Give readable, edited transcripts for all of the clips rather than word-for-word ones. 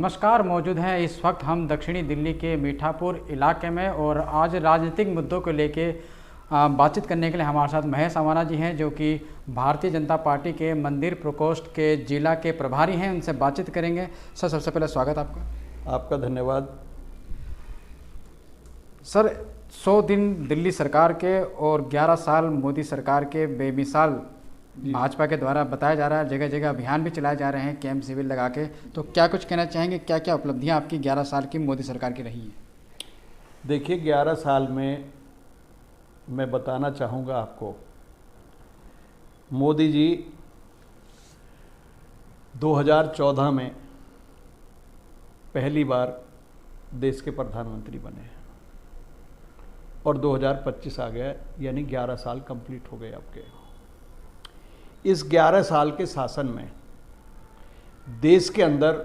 नमस्कार। मौजूद हैं इस वक्त हम दक्षिणी दिल्ली के मीठापुर इलाके में और आज राजनीतिक मुद्दों को लेके बातचीत करने के लिए हमारे साथ महेश अवाना जी हैं, जो कि भारतीय जनता पार्टी के मंदिर प्रकोष्ठ के जिला के प्रभारी हैं। उनसे बातचीत करेंगे। सर, सबसे पहले स्वागत आपका। आपका धन्यवाद। सर, 100 दिन दिल्ली सरकार के और 11 साल मोदी सरकार के बेमिसाल भाजपा के द्वारा बताया जा रहा है, जगह जगह अभियान भी चलाए जा रहे हैं, कैंप शिविर लगा के। तो क्या कुछ कहना चाहेंगे, क्या क्या उपलब्धियां आपकी 11 साल की मोदी सरकार की रही हैं? देखिए, 11 साल में मैं बताना चाहूँगा आपको, मोदी जी 2014 में पहली बार देश के प्रधानमंत्री बने और 2025 आ गया, यानी 11 साल कंप्लीट हो गए आपके। इस 11 साल के शासन में देश के अंदर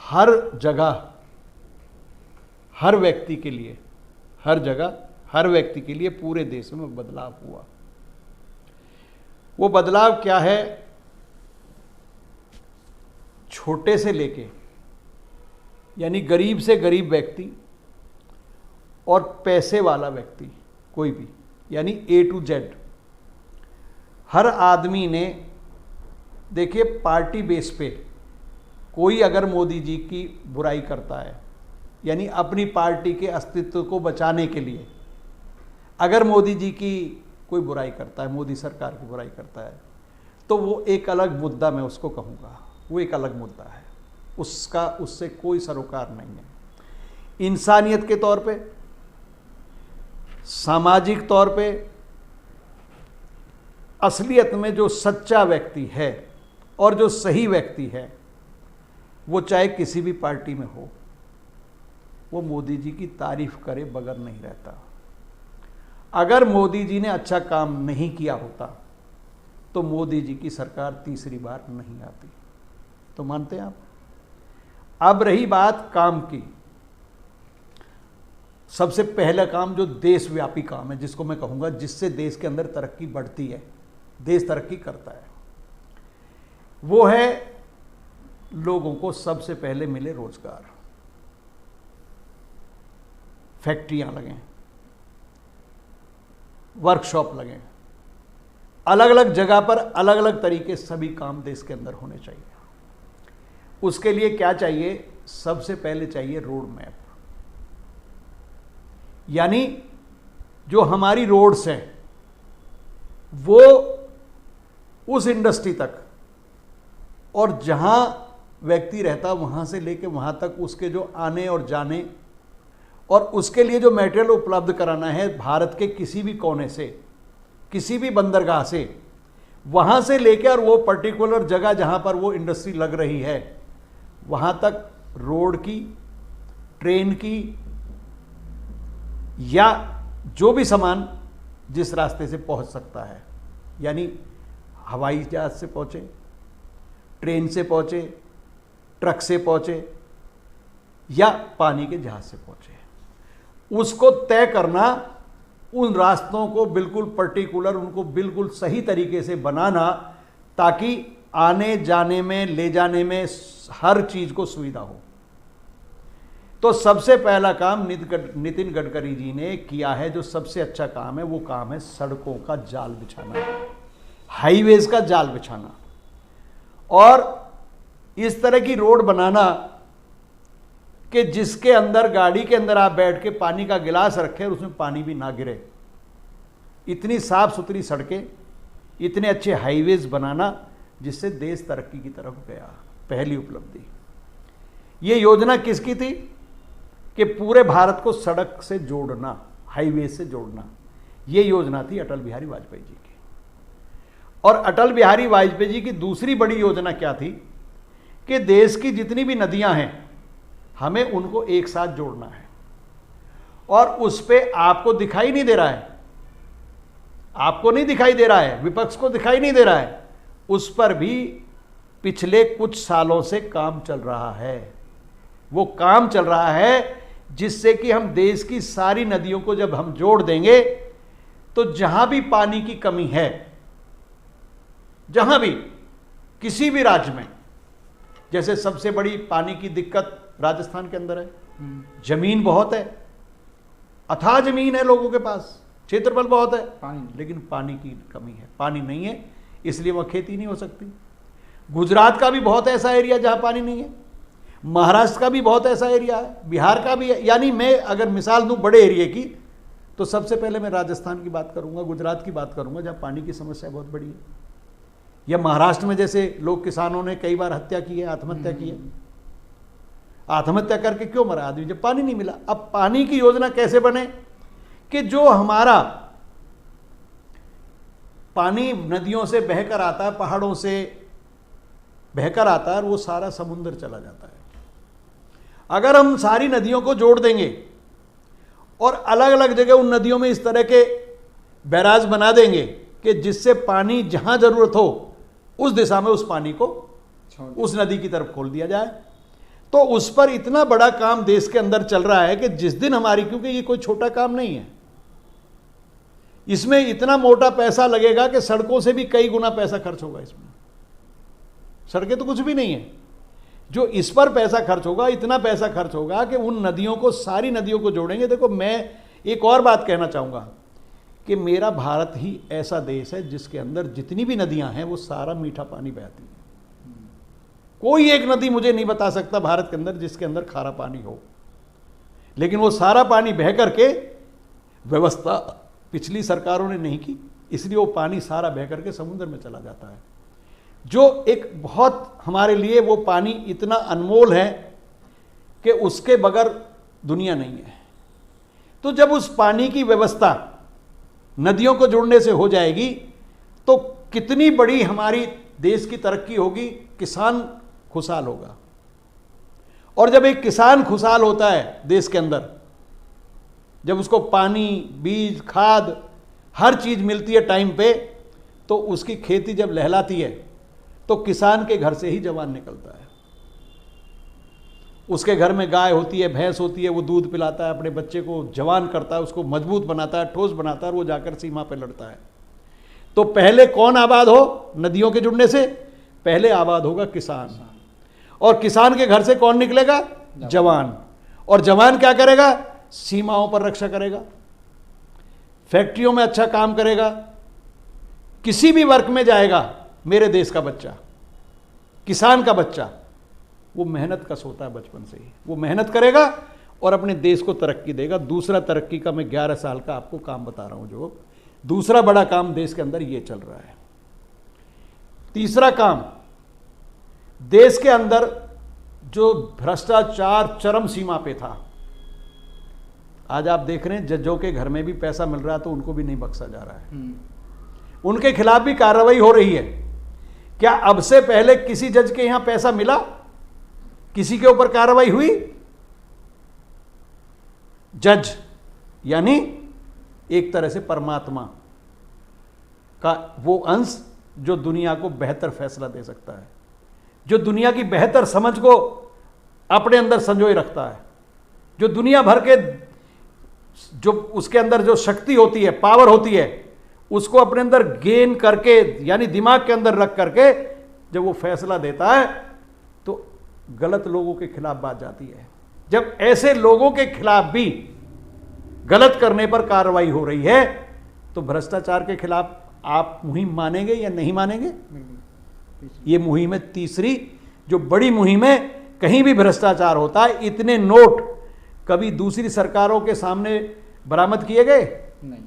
हर जगह, हर व्यक्ति के लिए, हर जगह, हर व्यक्ति के लिए पूरे देश में बदलाव हुआ। वो बदलाव क्या है? छोटे से लेके, यानी गरीब से गरीब व्यक्ति और पैसे वाला व्यक्ति, कोई भी, यानी A to Z, हर आदमी ने, देखिए, पार्टी बेस पे कोई अगर मोदी जी की बुराई करता है, यानी अपनी पार्टी के अस्तित्व को बचाने के लिए अगर मोदी जी की कोई बुराई करता है, मोदी सरकार की बुराई करता है, तो वो एक अलग मुद्दा, मैं उसको कहूँगा, वो एक अलग मुद्दा है, उसका उससे कोई सरोकार नहीं है। इंसानियत के तौर पे, सामाजिक तौर पे, असलियत में जो सच्चा व्यक्ति है और जो सही व्यक्ति है, वो चाहे किसी भी पार्टी में हो, वो मोदी जी की तारीफ करे बगैर नहीं रहता। अगर मोदी जी ने अच्छा काम नहीं किया होता तो मोदी जी की सरकार तीसरी बार नहीं आती। तो मानते हैं आप? अब रही बात काम की, सबसे पहला काम जो देशव्यापी काम है, जिसको मैं कहूँगा जिससे देश के अंदर तरक्की बढ़ती है, देश तरक्की करता है, वो है लोगों को सबसे पहले मिले रोजगार, फैक्ट्रियां लगें, वर्कशॉप लगें, अलग अलग जगह पर अलग अलग तरीके सभी काम देश के अंदर होने चाहिए। उसके लिए क्या चाहिए? सबसे पहले चाहिए रोड मैप, यानी जो हमारी रोड्स हैं वो उस इंडस्ट्री तक और जहां व्यक्ति रहता वहां से लेके वहां तक उसके जो आने और जाने और उसके लिए जो मटेरियल उपलब्ध कराना है, भारत के किसी भी कोने से, किसी भी बंदरगाह से, वहां से लेकर और वो पर्टिकुलर जगह जहां पर वो इंडस्ट्री लग रही है वहां तक रोड की, ट्रेन की, या जो भी सामान जिस रास्ते से पहुंच सकता है, यानी हवाई जहाज से पहुंचे, ट्रेन से पहुंचे, ट्रक से पहुंचे या पानी के जहाज से पहुंचे, उसको तय करना, उन रास्तों को बिल्कुल पर्टिकुलर, उनको बिल्कुल सही तरीके से बनाना, ताकि आने जाने में, ले जाने में हर चीज को सुविधा हो। तो सबसे पहला काम नितिन गडकरी जी ने किया है, जो सबसे अच्छा काम है, वो काम है सड़कों का जाल बिछाना, हाईवेज का जाल बिछाना, और इस तरह की रोड बनाना कि जिसके अंदर, गाड़ी के अंदर आप बैठ के पानी का गिलास रखें और उसमें पानी भी ना गिरे। इतनी साफ सुथरी सड़कें, इतने अच्छे हाईवेज बनाना जिससे देश तरक्की की तरफ गया। पहली उपलब्धि। ये योजना किसकी थी? कि पूरे भारत को सड़क से जोड़ना, हाईवे से जोड़ना। ये योजना थी अटल बिहारी वाजपेयी जी की। और अटल बिहारी वाजपेयी जी की दूसरी बड़ी योजना क्या थी? कि देश की जितनी भी नदियां हैं, हमें उनको एक साथ जोड़ना है। और उस पे आपको दिखाई नहीं दे रहा है, आपको नहीं दिखाई दे रहा है, विपक्ष को दिखाई नहीं दे रहा है, उस पर भी पिछले कुछ सालों से काम चल रहा है। वो काम चल रहा है जिससे कि हम देश की सारी नदियों को जब हम जोड़ देंगे, तो जहां भी पानी की कमी है, जहां भी, किसी भी राज्य में, जैसे सबसे बड़ी पानी की दिक्कत राजस्थान के अंदर है, जमीन बहुत है, अथाह जमीन है लोगों के पास, क्षेत्रफल बहुत है, लेकिन पानी की कमी है, पानी नहीं है, इसलिए वह खेती नहीं हो सकती। गुजरात का भी बहुत ऐसा एरिया जहां पानी नहीं है, महाराष्ट्र का भी बहुत ऐसा एरिया है, बिहार का भी है। यानी मैं अगर मिसाल दूं बड़े एरिया की, तो सबसे पहले मैं राजस्थान की बात करूंगा, गुजरात की बात करूंगा, जहां पानी की समस्या बहुत बड़ी है। या महाराष्ट्र में जैसे लोग, किसानों ने कई बार हत्या की है, आत्महत्या की है। आत्महत्या करके क्यों मरा आदमी? जब पानी नहीं मिला। अब पानी की योजना कैसे बने कि जो हमारा पानी नदियों से बहकर आता है, पहाड़ों से बहकर आता है, और वो सारा समुद्र चला जाता है। अगर हम सारी नदियों को जोड़ देंगे और अलग अलग जगह उन नदियों में इस तरह के बैराज बना देंगे कि जिससे पानी जहां जरूरत हो उस दिशा में उस पानी को उस नदी की तरफ खोल दिया जाए, तो उस पर इतना बड़ा काम देश के अंदर चल रहा है कि जिस दिन हमारी, क्योंकि ये कोई छोटा काम नहीं है, इसमें इतना मोटा पैसा लगेगा कि सड़कों से भी कई गुना पैसा खर्च होगा इसमें। सड़कें तो कुछ भी नहीं है, जो इस पर पैसा खर्च होगा, इतना पैसा खर्च होगा कि उन नदियों को, सारी नदियों को जोड़ेंगे। देखो, मैं एक और बात कहना चाहूँगा कि मेरा भारत ही ऐसा देश है जिसके अंदर जितनी भी नदियां हैं वो सारा मीठा पानी बहती है। कोई एक नदी मुझे नहीं बता सकता भारत के अंदर जिसके अंदर खारा पानी हो, लेकिन वो सारा पानी बह करके, व्यवस्था पिछली सरकारों ने नहीं की, इसलिए वो पानी सारा बह करके समुद्र में चला जाता है, जो एक बहुत हमारे लिए, वो पानी इतना अनमोल है कि उसके बगैर दुनिया नहीं है। तो जब उस पानी की व्यवस्था नदियों को जुड़ने से हो जाएगी तो कितनी बड़ी हमारी देश की तरक्की होगी, किसान खुशहाल होगा। और जब एक किसान खुशहाल होता है देश के अंदर, जब उसको पानी, बीज, खाद, हर चीज मिलती है टाइम पे, तो उसकी खेती जब लहलाती है तो किसान के घर से ही जवान निकलता है। उसके घर में गाय होती है, भैंस होती है, वो दूध पिलाता है, अपने बच्चे को जवान करता है, उसको मजबूत बनाता है, ठोस बनाता है, और वो जाकर सीमा पे लड़ता है। तो पहले कौन आबाद हो नदियों के जुड़ने से? पहले आबाद होगा किसान। और किसान के घर से कौन निकलेगा? जवान। और जवान क्या करेगा? सीमाओं पर रक्षा करेगा, फैक्ट्रियों में अच्छा काम करेगा, किसी भी वर्क में जाएगा। मेरे देश का बच्चा, किसान का बच्चा, वो मेहनत कश होता है बचपन से ही, वो मेहनत करेगा और अपने देश को तरक्की देगा। दूसरा तरक्की का मैं 11 साल का आपको काम बता रहा हूं, जो दूसरा बड़ा काम देश के अंदर ये चल रहा है। तीसरा काम, देश के अंदर जो भ्रष्टाचार चरम सीमा पे था, आज आप देख रहे हैं जजों के घर में भी पैसा मिल रहा है तो उनको भी नहीं बख्शा जा रहा है, उनके खिलाफ भी कार्रवाई हो रही है। क्या अब से पहले किसी जज के यहां पैसा मिला? किसी के ऊपर कार्रवाई हुई? जज यानी एक तरह से परमात्मा का वो अंश जो दुनिया को बेहतर फैसला दे सकता है, जो दुनिया की बेहतर समझ को अपने अंदर संजोए रखता है, जो दुनिया भर के, जो उसके अंदर जो शक्ति होती है, पावर होती है, उसको अपने अंदर गेन करके, यानी दिमाग के अंदर रख करके जब वो फैसला देता है तो गलत लोगों के खिलाफ बात जाती है। जब ऐसे लोगों के खिलाफ भी गलत करने पर कार्रवाई हो रही है तो भ्रष्टाचार के खिलाफ आप मुहिम मानेंगे या नहीं मानेंगे? ये मुहिम है तीसरी, जो बड़ी मुहिम है। कहीं भी भ्रष्टाचार होता है, इतने नोट कभी दूसरी सरकारों के सामने बरामद किए गए? नहीं।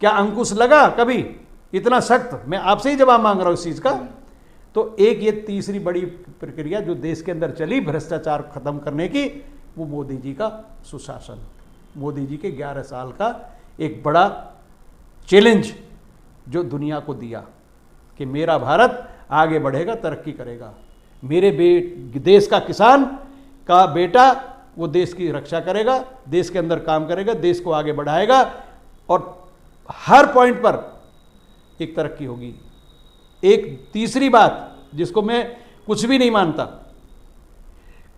क्या अंकुश लगा कभी इतना सख्त? मैं आपसे ही जवाब मांग रहा हूं इस चीज का। तो एक ये तीसरी बड़ी प्रक्रिया जो देश के अंदर चली भ्रष्टाचार खत्म करने की, वो मोदी जी का सुशासन, मोदी जी के 11 साल का एक बड़ा चैलेंज जो दुनिया को दिया कि मेरा भारत आगे बढ़ेगा, तरक्की करेगा, मेरे देश का किसान का बेटा वो देश की रक्षा करेगा, देश के अंदर काम करेगा, देश को आगे बढ़ाएगा और हर पॉइंट पर एक तरक्की होगी। एक तीसरी बात जिसको मैं कुछ भी नहीं मानता,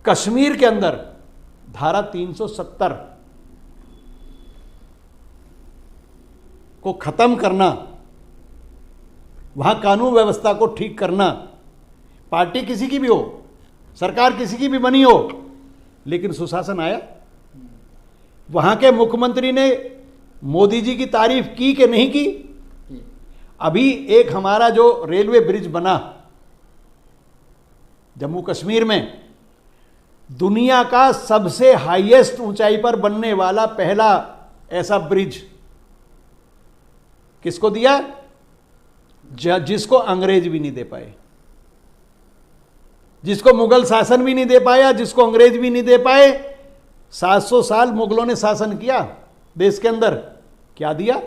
कश्मीर के अंदर धारा 370 को खत्म करना, वहां कानून व्यवस्था को ठीक करना, पार्टी किसी की भी हो, सरकार किसी की भी बनी हो, लेकिन सुशासन आया? वहां के मुख्यमंत्री ने मोदी जी की तारीफ की कि नहीं की? अभी एक हमारा जो रेलवे ब्रिज बना जम्मू कश्मीर में, दुनिया का सबसे हाईएस्ट ऊंचाई पर बनने वाला पहला ऐसा ब्रिज किसको दिया? जिसको अंग्रेज भी नहीं दे पाए, जिसको मुगल शासन भी नहीं दे पाया, जिसको अंग्रेज भी नहीं दे पाए। 700 साल मुगलों ने शासन किया देश के अंदर, क्या दिया?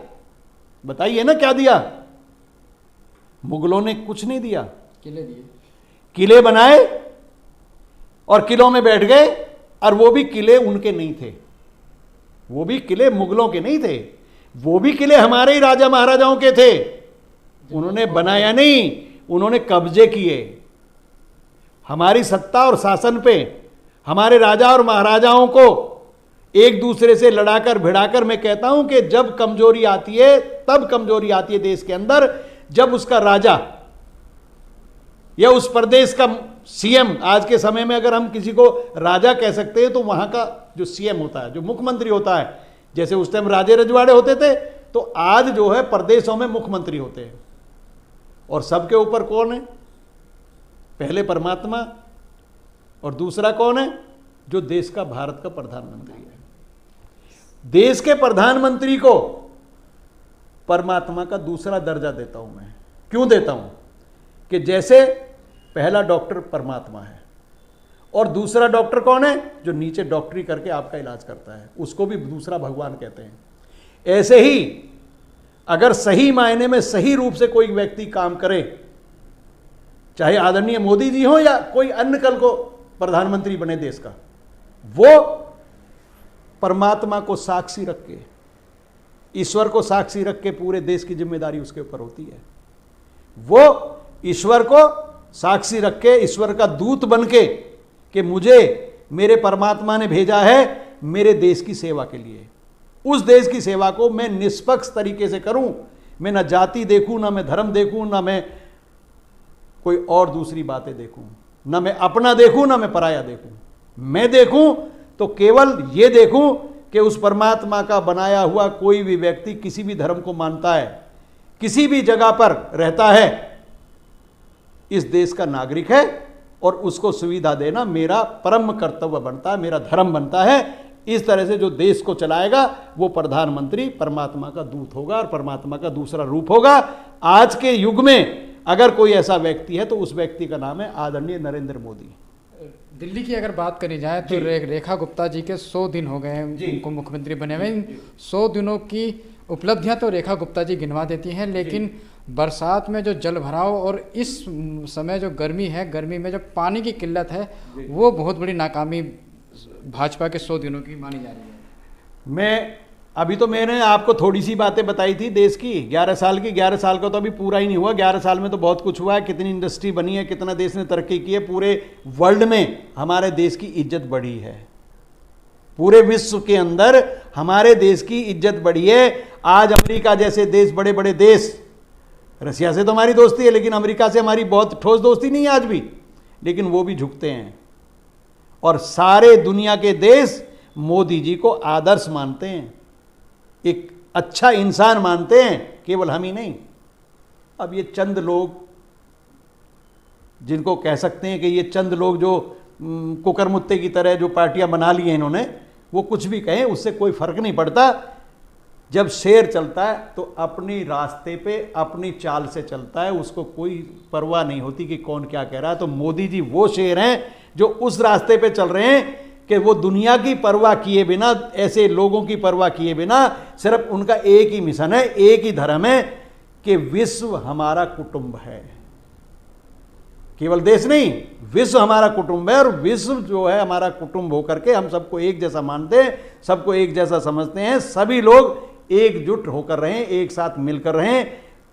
बताइए ना, क्या दिया? मुगलों ने कुछ नहीं दिया। किले दिए, किले बनाए और किलों में बैठ गए, और वो भी किले उनके नहीं थे, वो भी किले मुगलों के नहीं थे, वो भी किले हमारे ही राजा महाराजाओं के थे। उन्होंने बनाया नहीं, उन्होंने कब्जे किए। हमारी सत्ता और शासन पे हमारे राजा और महाराजाओं को एक दूसरे से लड़ाकर भिड़ाकर, मैं कहता हूं कि जब कमजोरी आती है, तब कमजोरी आती है देश के अंदर, जब उसका राजा या उस प्रदेश का सीएम, आज के समय में अगर हम किसी को राजा कह सकते हैं तो वहां का जो सीएम होता है, जो मुख्यमंत्री होता है, जैसे उस टाइम राजे रजवाड़े होते थे, तो आज जो है प्रदेशों में मुख्यमंत्री होते हैं। और सबके ऊपर कौन है? पहले परमात्मा, और दूसरा कौन है? जो देश का, भारत का प्रधानमंत्री है। देश के प्रधानमंत्री को परमात्मा का दूसरा दर्जा देता हूं मैं। क्यों देता हूं? कि जैसे पहला डॉक्टर परमात्मा है, और दूसरा डॉक्टर कौन है? जो नीचे डॉक्टरी करके आपका इलाज करता है, उसको भी दूसरा भगवान कहते हैं। ऐसे ही अगर सही मायने में, सही रूप से कोई व्यक्ति काम करे, चाहे आदरणीय मोदी जी हो या कोई अन्य कल को प्रधानमंत्री बने देश का, वो परमात्मा को साक्षी रख के, ईश्वर को साक्षी रख के पूरे देश की जिम्मेदारी उसके ऊपर होती है। वो ईश्वर को साक्षी रख के, ईश्वर का दूत बन के, कि मुझे मेरे परमात्मा ने भेजा है मेरे देश की सेवा के लिए, उस देश की सेवा को मैं निष्पक्ष तरीके से करूं। मैं ना जाति देखूं, ना मैं धर्म देखूं, ना मैं कोई और दूसरी बातें देखूं, ना मैं अपना देखूं, ना मैं पराया देखूं। मैं देखूं तो केवल ये देखूं कि उस परमात्मा का बनाया हुआ कोई भी व्यक्ति किसी भी धर्म को मानता है, किसी भी जगह पर रहता है, इस देश का नागरिक है, और उसको सुविधा देना मेरा परम कर्तव्य बनता है, मेरा धर्म बनता है। इस तरह से जो देश को चलाएगा वो प्रधानमंत्री परमात्मा का दूत होगा, और परमात्मा का दूसरा रूप होगा। आज के युग में अगर कोई ऐसा व्यक्ति है तो उस व्यक्ति का नाम है आदरणीय नरेंद्र मोदी। दिल्ली की अगर बात करी जाए तो रेखा गुप्ता जी के 100 दिन हो गए हैं उनको मुख्यमंत्री बने हुए। 100 दिनों की उपलब्धियां तो रेखा गुप्ता जी गिनवा देती हैं, लेकिन बरसात में जो जल भराव और इस समय जो गर्मी है, गर्मी में जो पानी की किल्लत है, वो बहुत बड़ी नाकामी भाजपा के 100 दिनों की मानी जा रही है। अभी तो मैंने आपको थोड़ी सी बातें बताई थी देश की, 11 साल की। 11 साल का तो अभी पूरा ही नहीं हुआ। 11 साल में तो बहुत कुछ हुआ है, कितनी इंडस्ट्री बनी है, कितना देश ने तरक्की की है। पूरे वर्ल्ड में हमारे देश की इज्जत बढ़ी है, पूरे विश्व के अंदर हमारे देश की इज्जत बढ़ी है। आज अमेरिका जैसे देश, बड़े बड़े देश, रसिया से तो हमारी दोस्ती है, लेकिन अमेरिका से हमारी बहुत ठोस दोस्ती नहीं है आज भी, लेकिन वो भी झुकते हैं। और सारे दुनिया के देश मोदी जी को आदर्श मानते हैं, एक अच्छा इंसान मानते हैं, केवल हम ही नहीं। अब ये चंद लोग, जिनको कह सकते हैं कि ये चंद लोग जो कुकरमुत्ते की तरह जो पार्टियां बना ली हैं इन्होंने, वो कुछ भी कहें उससे कोई फर्क नहीं पड़ता। जब शेर चलता है तो अपनी रास्ते पे अपनी चाल से चलता है, उसको कोई परवाह नहीं होती कि कौन क्या कह रहा है। तो मोदी जी वो शेर हैं जो उस रास्ते पे चल रहे हैं कि वो दुनिया की परवाह किए बिना, ऐसे लोगों की परवाह किए बिना, सिर्फ उनका एक ही मिशन है, एक ही धर्म है कि विश्व हमारा कुटुंब है। केवल देश नहीं, विश्व हमारा कुटुंब है। और विश्व जो है हमारा कुटुंब होकर के हम सबको एक जैसा मानते हैं, सबको एक जैसा समझते हैं। सभी लोग एकजुट होकर रहें, एक साथ मिलकर रहें,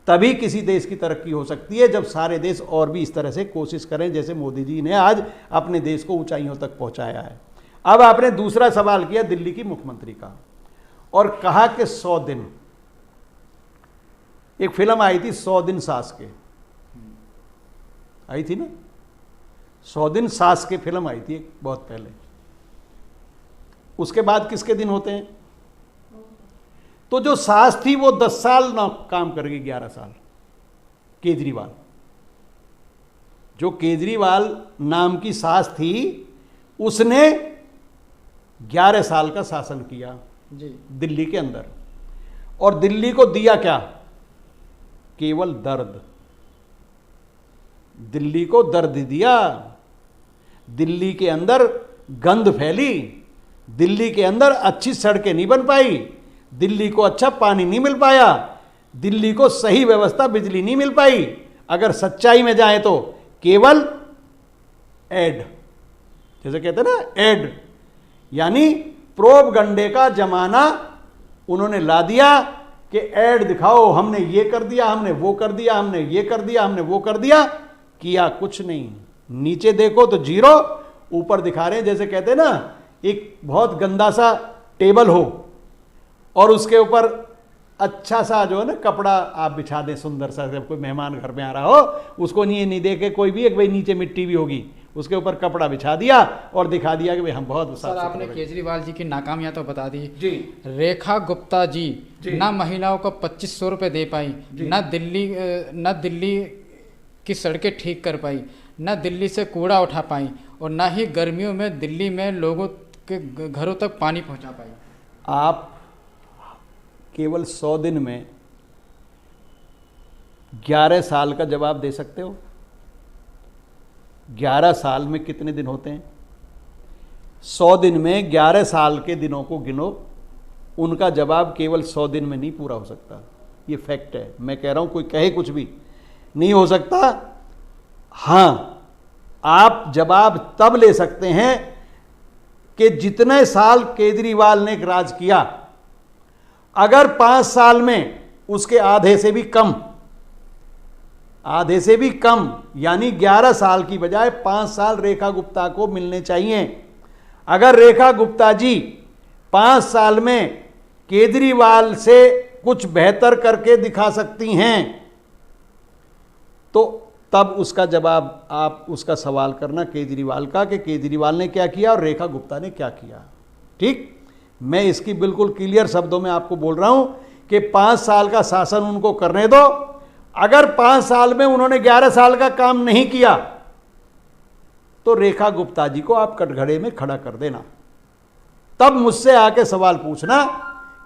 तभी किसी देश की तरक्की हो सकती है। जब सारे देश और भी इस तरह से कोशिश करें जैसे मोदी जी ने आज अपने देश को ऊंचाइयों तक पहुंचाया है। अब आपने दूसरा सवाल किया दिल्ली की मुख्यमंत्री का, और कहा कि 100 दिन, एक फिल्म आई थी 100 दिन सास के, आई थी ना, 100 दिन सास की फिल्म आई थी एक बहुत पहले। उसके बाद किसके दिन होते हैं? तो जो सास थी वो 10 साल ना काम कर गई, 11 साल। केजरीवाल, जो केजरीवाल नाम की सास थी, उसने 11 साल का शासन किया जी दिल्ली के अंदर। और दिल्ली को दिया क्या? केवल दर्द। दिल्ली को दर्द दिया। दिल्ली के अंदर गंध फैली, दिल्ली के अंदर अच्छी सड़कें नहीं बन पाई, दिल्ली को अच्छा पानी नहीं मिल पाया, दिल्ली को सही व्यवस्था बिजली नहीं मिल पाई। अगर सच्चाई में जाए तो केवल एड, जैसे कहते हैं ना एड, यानी प्रोपगंडे का जमाना उन्होंने ला दिया कि एड दिखाओ, हमने ये कर दिया, हमने वो कर दिया, हमने ये कर दिया, हमने वो कर दिया। किया कुछ नहीं। नीचे देखो तो जीरो, ऊपर दिखा रहे हैं जैसे कहते हैं ना एक बहुत गंदा सा टेबल हो और उसके ऊपर अच्छा सा जो है ना कपड़ा आप बिछा दें सुंदर सा, जब कोई मेहमान घर में आ रहा हो उसको नहीं देखे कोई भी, एक भाई नीचे मिट्टी भी होगी, उसके ऊपर कपड़ा बिछा दिया और दिखा दिया कि भाई हम बहुत। सर आपने केजरीवाल जी की नाकामियां तो बता दी जी। रेखा गुप्ता जी ना महिलाओं को 2500 रुपये दे पाई, ना दिल्ली की सड़कें ठीक कर पाई, ना दिल्ली से कूड़ा उठा पाई, और ना ही गर्मियों में दिल्ली में लोगों के घरों तक पानी पहुंचा पाई। आप केवल 100 दिन में 11 साल का जवाब दे सकते हो? 11 साल में कितने दिन होते हैं? 100 दिन में 11 साल के दिनों को गिनो, उनका जवाब केवल 100 दिन में नहीं पूरा हो सकता। ये फैक्ट है, मैं कह रहा हूं, कोई कहे कुछ भी नहीं हो सकता। हां, आप जवाब तब ले सकते हैं कि जितने साल केजरीवाल ने राज किया, अगर 5 साल में उसके आधे से भी कम, यानी 11 साल की बजाय 5 साल रेखा गुप्ता को मिलने चाहिए। अगर रेखा गुप्ता जी 5 साल में केजरीवाल से कुछ बेहतर करके दिखा सकती हैं तो तब उसका जवाब आप उसका सवाल करना केजरीवाल का कि केजरीवाल ने क्या किया और रेखा गुप्ता ने क्या किया। ठीक, मैं इसकी बिल्कुल क्लियर शब्दों में आपको बोल रहा हूं कि 5 साल का शासन उनको करने दो। अगर 5 साल में उन्होंने 11 साल का काम नहीं किया तो रेखा गुप्ता जी को आप कटघरे में खड़ा कर देना, तब मुझसे आके सवाल पूछना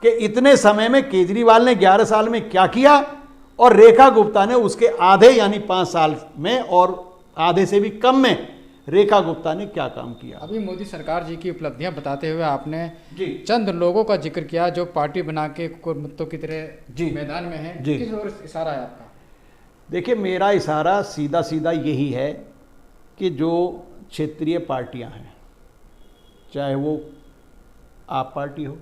कि इतने समय में केजरीवाल ने 11 साल में क्या किया और रेखा गुप्ता ने उसके आधे यानी 5 साल में और आधे से भी कम में रेखा गुप्ता ने क्या काम किया। अभी मोदी सरकार जी की उपलब्धियां बताते हुए आपने चंद लोगों का जिक्र किया जो पार्टी बना के कुर्मुत्तों की तरह मैदान में हैं। किस ओर इशारा है आपका? देखिए, मेरा इशारा सीधा सीधा यही है कि जो क्षेत्रीय पार्टियां हैं, चाहे वो आप पार्टी हो,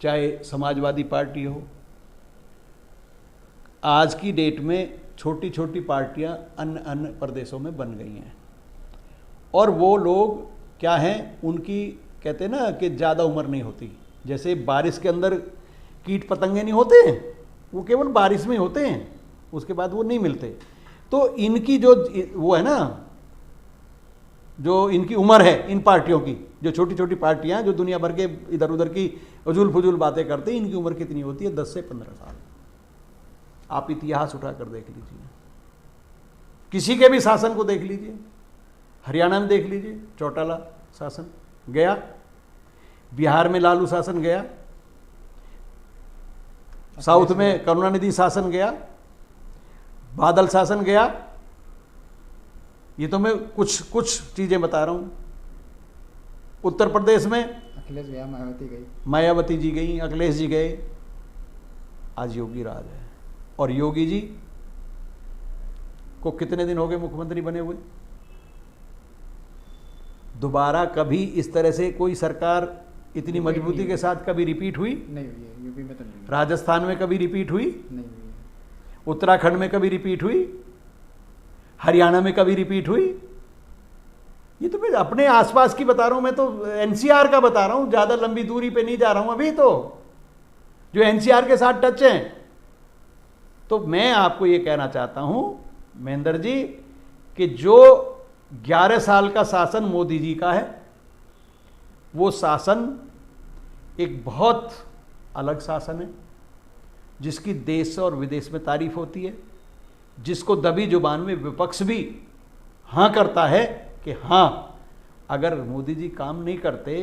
चाहे समाजवादी पार्टी हो, आज की डेट में छोटी छोटी पार्टियां अन्य अन्य प्रदेशों में बन गई हैं। और वो लोग क्या हैं, उनकी कहते हैं ना कि ज़्यादा उम्र नहीं होती। जैसे बारिश के अंदर कीट पतंगे नहीं होते, वो केवल बारिश में होते हैं, उसके बाद वो नहीं मिलते। तो इनकी जो वो है ना, जो इनकी उम्र है इन पार्टियों की, जो छोटी छोटी पार्टियां जो दुनिया भर के इधर उधर की फजूल फजूल बातें करते हैं, इनकी उम्र कितनी होती है? 10 से 15 साल। आप इतिहास उठाकर देख लीजिए, किसी के भी शासन को देख लीजिए। हरियाणा में देख लीजिए, चौटाला शासन गया, बिहार में लालू शासन गया, साउथ में करुणानिधि शासन गया, बादल शासन गया। ये तो मैं कुछ चीजें बता रहा हूं। उत्तर प्रदेश में अखिलेश गया, मायावती गई, मायावती जी गई, अखिलेश जी गए, आज योगी राज है। और योगी जी को कितने दिन हो गए मुख्यमंत्री बने हुए? दोबारा कभी इस तरह से कोई सरकार इतनी मजबूती के साथ कभी रिपीट हुई? नहीं हुई है। यूपी में तो नहीं हुई। राजस्थान में कभी रिपीट हुई? नहीं हुई है। उत्तराखंड में कभी रिपीट हुई? हरियाणा में कभी रिपीट हुई? ये तो मैं अपने आसपास की बता रहा हूं, मैं तो एनसीआर का बता रहा हूं, ज्यादा लंबी दूरी पे नहीं जा रहा हूं अभी, तो जो एनसीआर के साथ टच हैं। तो मैं आपको ये कहना चाहता हूं महेंद्र जी कि जो 11 साल का शासन मोदी जी का है। वो शासन एक बहुत अलग शासन है, जिसकी देश और विदेश में तारीफ होती है, जिसको दबी जुबान में विपक्ष भी हाँ करता है कि हाँ, अगर मोदी जी काम नहीं करते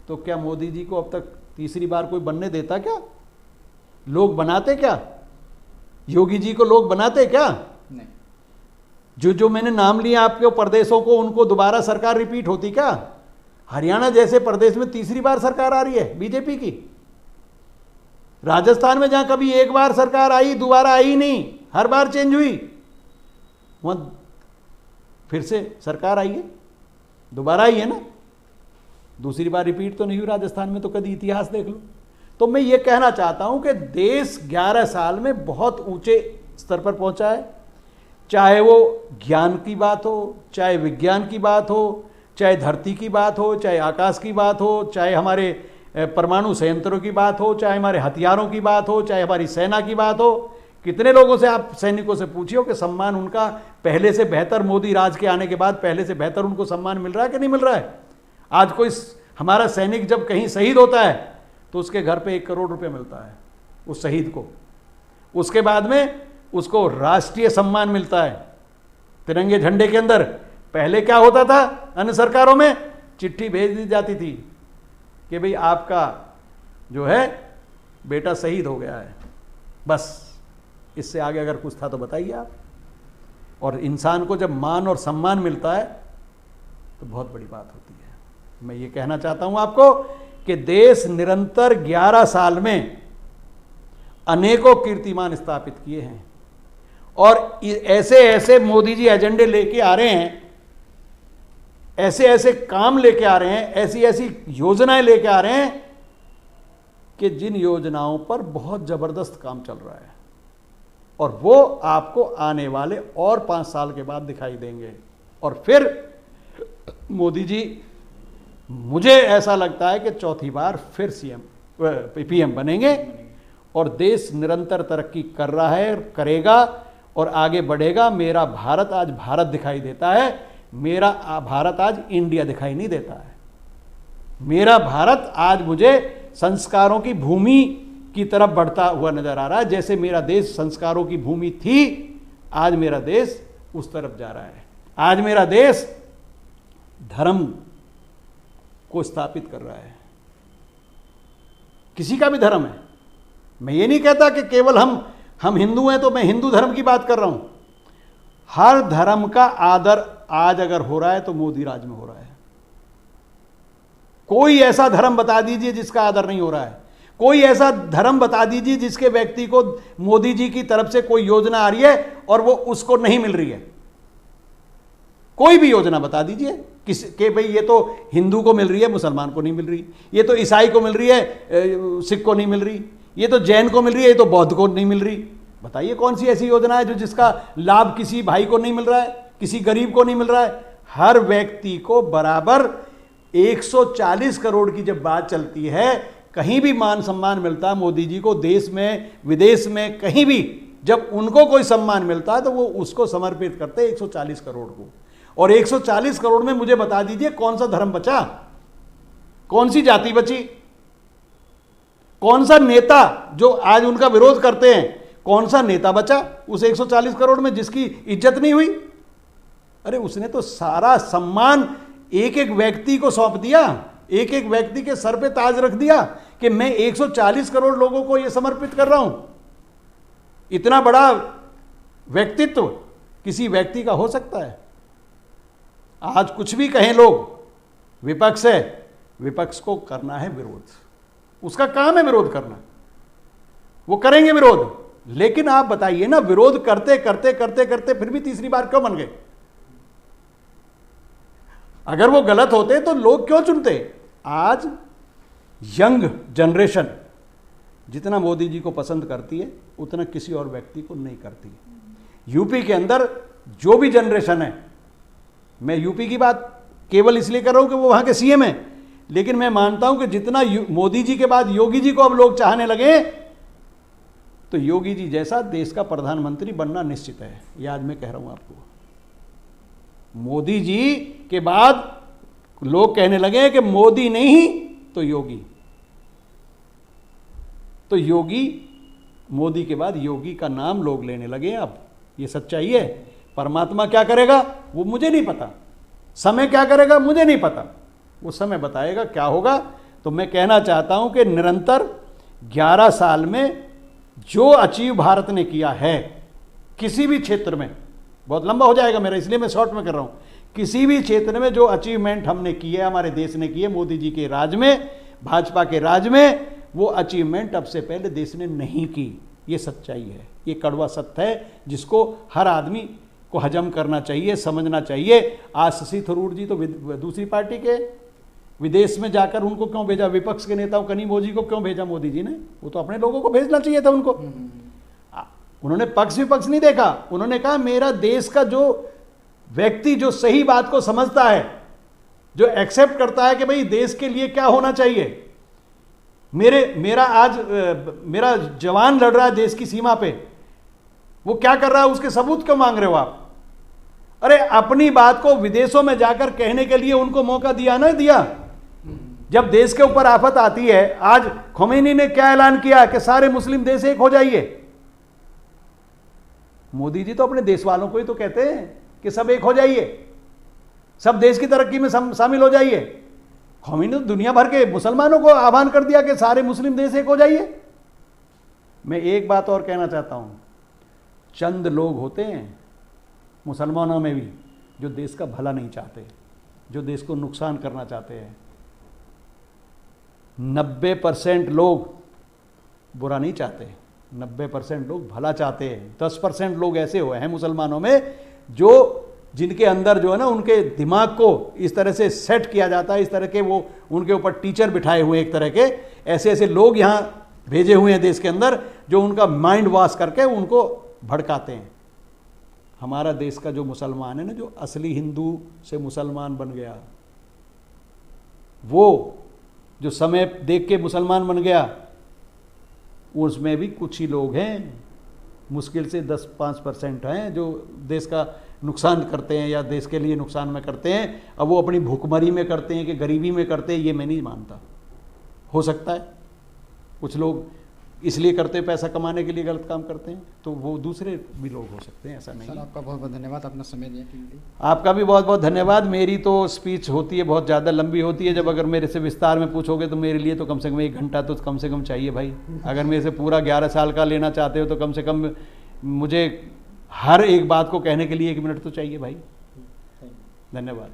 तो क्या मोदी जी को अब तक तीसरी बार कोई बनने देता क्या? लोग बनाते क्या? योगी जी को लोग बनाते क्या? नहीं। जो मैंने नाम लिया आपके प्रदेशों को, उनको दोबारा सरकार रिपीट होती क्या? हरियाणा जैसे प्रदेश में तीसरी बार सरकार आ रही है बीजेपी की। राजस्थान में जहां कभी एक बार सरकार आई, दोबारा आई नहीं, हर बार चेंज हुई, वहां फिर से सरकार आई है, दोबारा आई है ना, दूसरी बार रिपीट तो नहीं हुई राजस्थान में। तो कभी इतिहास देख लो। तो मैं ये कहना चाहता हूं कि देश 11 साल में बहुत ऊंचे स्तर पर पहुंचा है, चाहे वो ज्ञान की बात हो, चाहे विज्ञान की बात हो, चाहे धरती की बात हो, चाहे आकाश की बात हो, चाहे हमारे परमाणु संयंत्रों की बात हो, चाहे हमारे हथियारों की बात हो, चाहे हमारी सेना की बात हो। कितने लोगों से आप सैनिकों से पूछिए कि सम्मान उनका पहले से बेहतर, मोदी राज के आने के बाद पहले से बेहतर उनको सम्मान मिल रहा है कि नहीं मिल रहा है? आज कोई हमारा सैनिक जब कहीं शहीद होता है तो उसके घर पे 1 करोड़ रुपए मिलता है उस शहीद को। उसके बाद में उसको राष्ट्रीय सम्मान मिलता है तिरंगे झंडे के अंदर। पहले क्या होता था, अन्य सरकारों में चिट्ठी भेज दी जाती थी कि भाई आपका जो है बेटा शहीद हो गया है, बस। इससे आगे अगर कुछ था तो बताइए आप। और इंसान को जब मान और सम्मान मिलता है तो बहुत बड़ी बात होती है। मैं ये कहना चाहता हूं आपको कि देश निरंतर 11 साल में अनेकों कीर्तिमान स्थापित किए हैं, और ऐसे ऐसे मोदी जी एजेंडे लेके आ रहे हैं, ऐसे ऐसे काम लेके आ रहे हैं, ऐसी ऐसी योजनाएं लेके आ रहे हैं कि जिन योजनाओं पर बहुत जबरदस्त काम चल रहा है, और वो आपको आने वाले और 5 साल के बाद दिखाई देंगे। और फिर मोदी जी, मुझे ऐसा लगता है कि चौथी बार फिर पीएम बनेंगे, और देश निरंतर तरक्की कर रहा है, करेगा और आगे बढ़ेगा। मेरा भारत आज भारत दिखाई देता है, मेरा भारत आज इंडिया दिखाई नहीं देता है। मेरा भारत आज मुझे संस्कारों की भूमि की तरफ बढ़ता हुआ नजर आ रहा है। जैसे मेरा देश संस्कारों की भूमि थी, आज मेरा देश उस तरफ जा रहा है। आज मेरा देश धर्म को स्थापित कर रहा है, किसी का भी धर्म है। मैं ये नहीं कहता कि केवल हम हिंदू हैं तो मैं हिंदू धर्म की बात कर रहा हूं। हर धर्म का आदर आज अगर हो रहा है तो मोदी राज में हो रहा है। कोई ऐसा धर्म बता दीजिए जिसका आदर नहीं हो रहा है। कोई ऐसा धर्म बता दीजिए जिसके व्यक्ति को मोदी जी की तरफ से कोई योजना आ रही है और वो उसको नहीं मिल रही है। कोई भी योजना बता दीजिए कि भाई ये तो हिंदू को मिल रही है, मुसलमान को नहीं मिल रही, ये तो ईसाई को मिल रही है, सिख को नहीं मिल रही, ये तो जैन को मिल रही है, ये तो बौद्ध को नहीं मिल रही। बताइए कौन सी ऐसी योजना है जो जिसका लाभ किसी भाई को नहीं मिल रहा है, किसी गरीब को नहीं मिल रहा है? हर व्यक्ति को बराबर 140 करोड़ की जब बात चलती है, कहीं भी मान सम्मान मिलता है मोदी जी को, देश में विदेश में कहीं भी जब उनको कोई सम्मान मिलता है तो वो उसको समर्पित करते हैं 140 करोड़ को। और 140 करोड़ में मुझे बता दीजिए कौन सा धर्म बचा, कौन सी जाति बची, कौन सा नेता जो आज उनका विरोध करते हैं, कौन सा नेता बचा उस 140 करोड़ में जिसकी इज्जत नहीं हुई? अरे उसने तो सारा सम्मान एक एक व्यक्ति को सौंप दिया, एक एक व्यक्ति के सर पे ताज रख दिया कि मैं 140 करोड़ लोगों को यह समर्पित कर रहा हूं। इतना बड़ा व्यक्तित्व किसी व्यक्ति का हो सकता है? आज कुछ भी कहें लोग, विपक्ष है, विपक्ष को करना है विरोध, उसका काम है विरोध करना, वो करेंगे विरोध। लेकिन आप बताइए ना, विरोध करते करते करते करते फिर भी तीसरी बार क्यों बन गए? अगर वो गलत होते तो लोग क्यों चुनते? आज यंग जनरेशन जितना मोदी जी को पसंद करती है उतना किसी और व्यक्ति को नहीं करती। यूपी के अंदर जो भी जनरेशन है, मैं यूपी की बात केवल इसलिए कर रहा हूं कि वो वहां के सीएम है, लेकिन मैं मानता हूं कि जितना मोदी जी के बाद योगी जी को अब लोग चाहने लगे, तो योगी जी जैसा देश का प्रधानमंत्री बनना निश्चित है। ये आज मैं कह रहा हूं आपको। मोदी जी के बाद लोग कहने लगे कि मोदी नहीं तो योगी, तो योगी, मोदी के बाद योगी का नाम लोग लेने लगे। अब ये सच्चाई है। परमात्मा क्या करेगा वो मुझे नहीं पता, समय क्या करेगा मुझे नहीं पता, वो समय बताएगा क्या होगा। तो मैं कहना चाहता हूं कि निरंतर 11 साल में जो अचीव भारत ने किया है किसी भी क्षेत्र में, बहुत लंबा हो जाएगा मेरा इसलिए मैं शॉर्ट में कर रहा हूं, किसी भी क्षेत्र में जो अचीवमेंट हमने किए, हमारे देश ने किए मोदी जी के राज में, भाजपा के राज में, वो अचीवमेंट अब से पहले देश ने नहीं की। ये सच्चाई है, ये कड़वा सत्य है जिसको हर आदमी को हजम करना चाहिए, समझना चाहिए। आज शशि थरूर जी तो दूसरी पार्टी के, विदेश में जाकर उनको क्यों भेजा, विपक्ष के नेताओं कनिमोझी को क्यों भेजा मोदी जी ने? वो तो अपने लोगों को भेजना चाहिए था उनको। उन्होंने पक्ष विपक्ष नहीं देखा, उन्होंने कहा मेरा देश का जो व्यक्ति जो सही बात को समझता है, जो एक्सेप्ट करता है कि भाई देश के लिए क्या होना चाहिए, मेरा जवान लड़ रहा है देश की सीमा पे, वो क्या कर रहा है उसके सबूत क्यों मांग रहे हो आप? अरे अपनी बात को विदेशों में जाकर कहने के लिए उनको मौका दिया ना दिया। जब देश के ऊपर आफत आती है, आज खोमेनी ने क्या ऐलान किया कि सारे मुस्लिम देश एक हो जाइए। मोदी जी तो अपने देश वालों को ही तो कहते हैं कि सब एक हो जाइए, सब देश की तरक्की में शामिल हो जाइए। खोमेनी ने दुनिया भर के मुसलमानों को आह्वान कर दिया कि सारे मुस्लिम देश एक हो जाइए। मैं एक बात और कहना चाहता हूं, चंद लोग होते हैं मुसलमानों में भी जो देश का भला नहीं चाहते, जो देश को नुकसान करना चाहते हैं। 90% लोग बुरा नहीं चाहते, 90% लोग भला चाहते हैं। 10% लोग ऐसे हुए हैं मुसलमानों में जो जिनके अंदर जो है ना, उनके दिमाग को इस तरह से सेट किया जाता है, इस तरह के वो उनके ऊपर टीचर बिठाए हुए एक तरह के ऐसे ऐसे लोग यहाँ भेजे हुए हैं देश के अंदर, जो उनका माइंड वॉश करके उनको भड़काते हैं। हमारा देश का जो मुसलमान है ना, जो असली हिंदू से मुसलमान बन गया, वो जो समय देख के मुसलमान बन गया, उसमें भी कुछ ही लोग हैं, मुश्किल से 10-5% हैं जो देश का नुकसान करते हैं या देश के लिए नुकसान में करते हैं। अब वो अपनी भूखमरी में करते हैं कि गरीबी में करते हैं, ये मैं नहीं मानता। हो सकता है कुछ लोग इसलिए करते हैं, पैसा कमाने के लिए गलत काम करते हैं, तो वो दूसरे भी लोग हो सकते हैं, ऐसा नहीं। सर आपका बहुत बहुत धन्यवाद अपना समय दिया के लिए। आपका भी बहुत बहुत धन्यवाद। मेरी तो स्पीच होती है बहुत ज़्यादा लंबी होती है, जब अगर मेरे से विस्तार में पूछोगे तो मेरे लिए तो कम से कम 1 घंटा तो कम से कम चाहिए भाई। अगर मेरे से पूरा 11 साल का लेना चाहते हो तो कम से कम मुझे हर एक बात को कहने के लिए 1 मिनट तो चाहिए भाई। धन्यवाद।